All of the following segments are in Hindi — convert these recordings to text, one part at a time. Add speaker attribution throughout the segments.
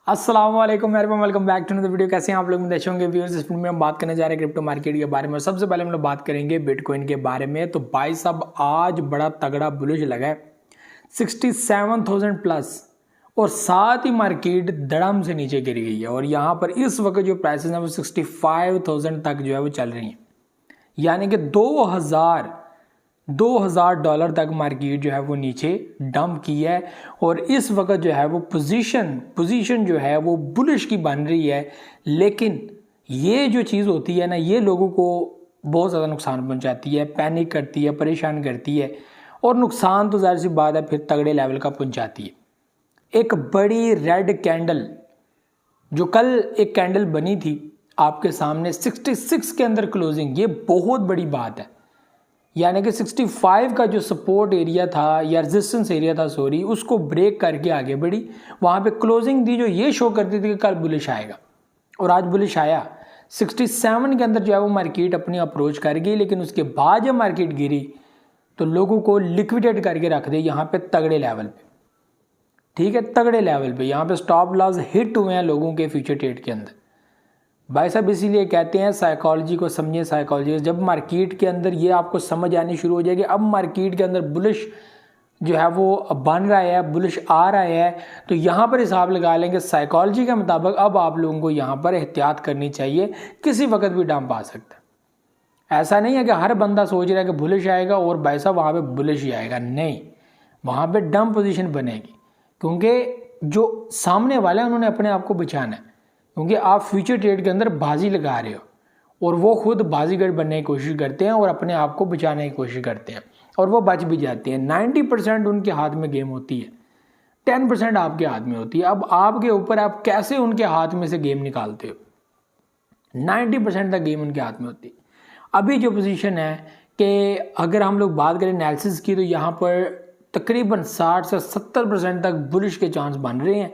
Speaker 1: अस्सलाम वालेकुम welcome back to the video. कैसे हैं आप लोग? देश होंगे व्यूअर्स। इस वीडियो में हम बात करने जा रहे हैं क्रिप्टो मार्केट के बारे में। सबसे पहले हम लोग बात करेंगे बिटकॉइन के बारे में। तो भाई साहब आज बड़ा तगड़ा बुलिश लगा है 67,000 प्लस, और साथ ही मार्केट धड़म से नीचे गिर गई है। और यहाँ पर इस वक्त जो प्राइसेस हैं वो 65,000 तक जो है वो चल रही हैं, यानी कि $2,000 तक मार्केट जो है वो नीचे डंप की है। और इस वक्त जो है वो पोजीशन जो है वो बुलिश की बन रही है। लेकिन ये जो चीज़ होती है ना, ये लोगों को बहुत ज़्यादा नुकसान पहुंचाती है, पैनिक करती है, परेशान करती है। और नुकसान तो ज़ाहिर सी बात है फिर तगड़े लेवल का पहुंचाती है। एक बड़ी रेड कैंडल जो कल एक कैंडल बनी थी आपके सामने 66 के अंदर क्लोजिंग, ये बहुत बड़ी बात है। यानी कि 65 का जो सपोर्ट एरिया था या रेजिस्टेंस एरिया था उसको ब्रेक करके आगे बढ़ी। वहाँ पे क्लोजिंग थी जो ये शो करती थी कि कल बुलिश आएगा, और आज बुलिश आया। 67 के अंदर जो है वो मार्केट अपनी अप्रोच कर गई। लेकिन उसके बाद जब मार्केट गिरी तो लोगों को लिक्विडेट करके रख दे यहाँ पे तगड़े लेवल पे, ठीक है, तगड़े लेवल पे। यहाँ पे स्टॉप लॉस हिट हुए हैं लोगों के फ्यूचर ट्रेड के अंदर। भाई साहब इसीलिए कहते हैं साइकोलॉजी को समझिए। साइकोलॉजी जब मार्केट के अंदर ये आपको समझ आनी शुरू हो जाएगी, अब मार्केट के अंदर बुलिश जो है वो बन रहा है, बुलिश आ रहा है, तो यहाँ पर हिसाब लगा लेंगे साइकोलॉजी के मुताबिक अब आप लोगों को यहाँ पर एहतियात करनी चाहिए। किसी वक्त भी डंप आ सकता है। ऐसा नहीं है कि हर बंदा सोच रहा है कि बुलिश आएगा और भाई साहब वहाँ पर बुलिश ही आएगा, नहीं, वहाँ पर डंप पोजिशन बनेगी। क्योंकि जो सामने वाले हैं उन्होंने अपने आप को बचाना है। क्योंकि आप फ्यूचर ट्रेड के अंदर बाजी लगा रहे हो और वो खुद बाजीगर बनने की कोशिश करते हैं और अपने आप को बचाने की कोशिश करते हैं, और वो बच भी जाते हैं। 90% उनके हाथ में गेम होती है, 10% आपके हाथ में होती है। अब आपके ऊपर आप कैसे उनके हाथ में से गेम निकालते हो। 90% तक गेम उनके हाथ में होती है। अभी जो पोजीशन है कि अगर हम लोग बात करें एनालिसिस की, तो यहाँ पर तकरीबन 60 से 70% तक बुलिश के चांस बन रहे हैं।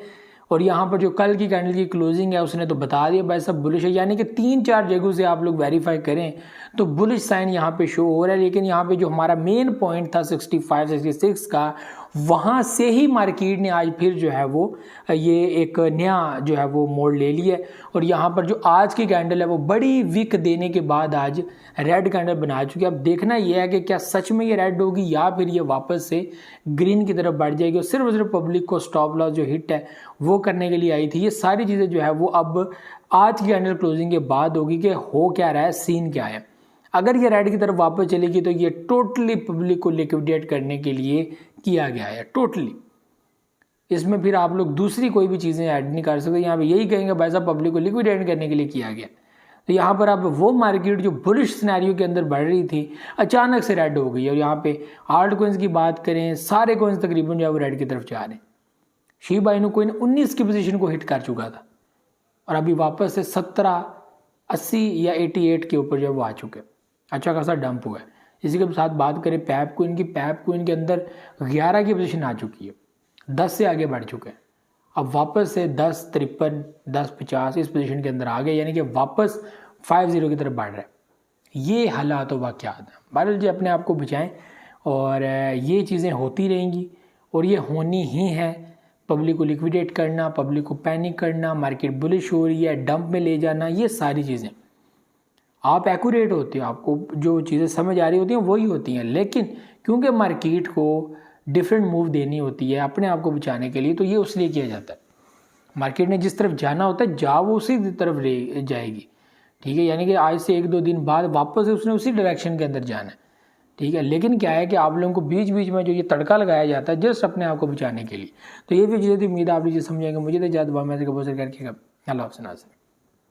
Speaker 1: और यहाँ पर जो कल की कैंडल की क्लोजिंग है उसने तो बता दिया भाई सब बुलिश है। यानी कि 3-4 जगहों से आप लोग वेरीफाई करें तो बुलिश साइन यहाँ पे शो हो रहा है। लेकिन यहाँ पे जो हमारा मेन पॉइंट था 65-66 का, वहाँ से ही मार्केट ने आज फिर जो है वो ये एक नया जो है वो मोड़ ले लिया है। और यहाँ पर जो आज की कैंडल है वो बड़ी वीक देने के बाद आज रेड कैंडल बना चुकी है। अब देखना यह है कि क्या सच में ये रेड होगी या फिर ये वापस से ग्रीन की तरफ बढ़ जाएगी। और सिर्फ पब्लिक को स्टॉप लॉस जो हिट है वो करने के लिए आई थी। ये सारी चीज़ें जो है वो अब आज की कैंडल क्लोजिंग के बाद होगी कि हो क्या रहा है, सीन क्या है। अगर ये रेड की तरफ वापस चलेगी तो ये टोटली पब्लिक को लिक्विडेट करने के लिए किया गया है, टोटली। इसमें फिर आप लोग दूसरी कोई भी चीज़ें ऐड नहीं कर सकते। यहाँ पे यही कहेंगे भाई साहब पब्लिक को लिक्विडेट करने के लिए किया गया। तो यहाँ पर अब वो मार्केट जो बुलिश सिनेरियो के अंदर बढ़ रही थी अचानक से रेड हो गई। और यहाँ पे आल्ट कॉइन्स की बात करें, सारे कॉइन्स तकरीबन जो है वो रेड की तरफ जा रहे हैं। शिबा इनू कोइन 19 की पोजीशन को हिट कर चुका था और अभी वापस से 70, 80 या 88 के ऊपर जो वो आ चुके हैं। अच्छा खासा डंप हुआ है। इसी के साथ बात करें पैप कोइन की, पैप कोइन के अंदर 11 की पोजीशन आ चुकी है, 10 से आगे बढ़ चुके हैं। अब वापस से 10.53, 10.50 इस पोजीशन के अंदर आ गए, यानी कि वापस 50 की तरफ बढ़ रहा है। ये हालात व वाक़यात हैं। बहरहाल जी अपने आप को बचाएं, और ये चीज़ें होती रहेंगी और ये होनी ही हैं। पब्लिक को लिक्विडेट करना, पब्लिक को पैनिक करना, मार्केट बुलिश हो रही है, डंप में ले जाना, ये सारी चीज़ें आप एक्यूरेट होते हो, आपको जो चीज़ें समझ आ रही होती हैं वही होती हैं। लेकिन क्योंकि मार्केट को डिफरेंट मूव देनी होती है अपने आप को बचाने के लिए, तो ये उसलिए किया जाता है। मार्केट ने जिस तरफ जाना होता है जा वो उसी तरफ ले जाएगी, ठीक है। यानी कि आज से 1-2 दिन बाद वापस से उसने उसी डायरेक्शन के अंदर जाना है, ठीक है। लेकिन क्या है कि आप लोगों को बीच बीच में जो ये तड़का लगाया जाता है जस्ट अपने आप को बचाने के लिए, तो ये भी चीज़ें उम्मीद आप लीजिए समझेंगे। मुझे तो ज़्यादा बहुत करके अल्लाह हाफ़िज़।